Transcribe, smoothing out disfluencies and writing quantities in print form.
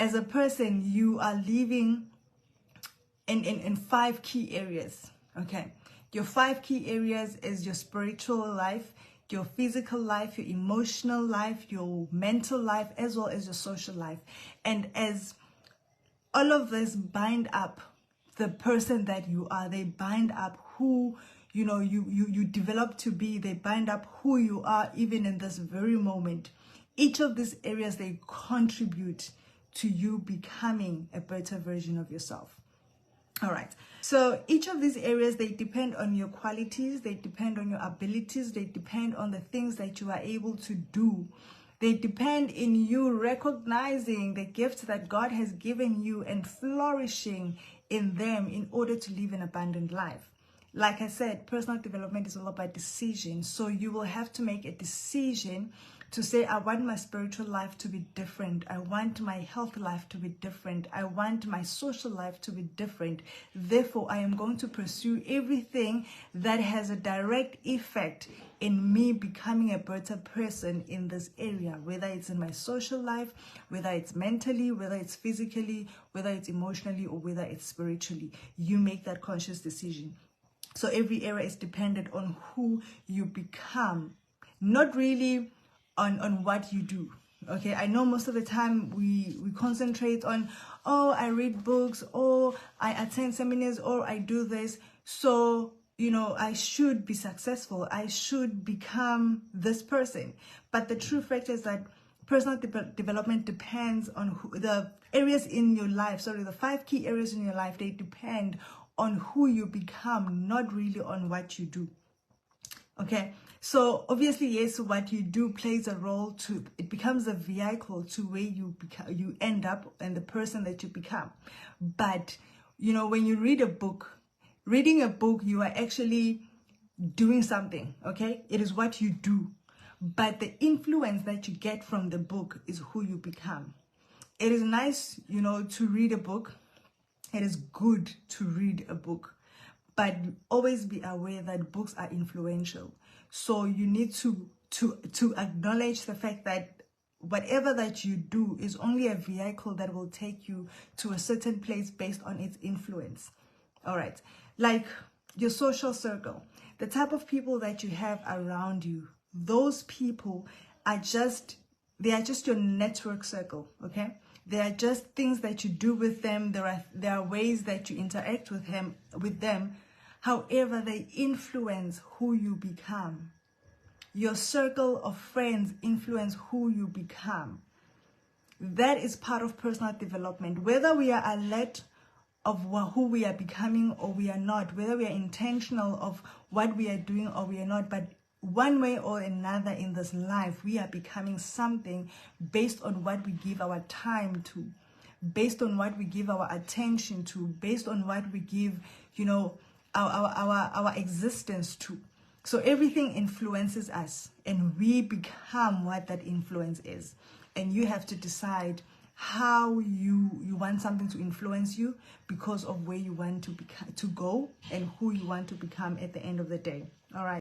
as a person, you are living in 5 key areas. Okay, your 5 key areas is your spiritual life, your physical life, your emotional life, your mental life, as well as your social life. And as all of this bind up the person that you are, they bind up who you develop to be, they bind up who you are even in this very moment. Each of these areas, they contribute to you becoming a better version of yourself. All right, so each of these areas, they depend on your qualities, they depend on your abilities, they depend on the things that you are able to do. They depend in you recognizing the gifts that God has given you and flourishing in them in order to live an abundant life. Like I said, personal development is all about decision. So you will have to make a decision to say, I want my spiritual life to be different. I want my health life to be different. I want my social life to be different. Therefore, I am going to pursue everything that has a direct effect in me becoming a better person in this area, whether it's in my social life, whether it's mentally, whether it's physically, whether it's emotionally, or whether it's spiritually. You make that conscious decision. So every area is dependent on who you become, not really on what you do. Okay, I know most of the time we concentrate on, oh, I read books, or I attend seminars, or I do this, so I should be successful, I should become this person. But the true fact is that personal development depends on the areas in your life. Sorry, the 5 key areas in your life, they depend on who you become, not really on what you do. Okay, so obviously, yes, what you do plays a role to, it becomes a vehicle to where you end up and the person that you become. But when you read a book, reading a book, you are actually doing something. Okay, it is what you do, but the influence that you get from the book is who you become. It is nice, to read a book. It is good to read a book, but always be aware that books are influential. So you need to acknowledge the fact that whatever that you do is only a vehicle that will take you to a certain place based on its influence. All right, like your social circle, the type of people that you have around you, those people are just your network circle. Okay, they are just things that you do with them. There are ways that you interact with them. However, they influence who you become. Your circle of friends influence who you become. That is part of personal development. Whether we are alert of who we are becoming or we are not, whether we are intentional of what we are doing or we are not, but one way or another in this life, we are becoming something based on what we give our time to, based on what we give our attention to, based on what we give, our existence to. So everything influences us, and we become what that influence is. And you have to decide how you want something to influence you because of where you want to go and who you want to become at the end of the day. All right.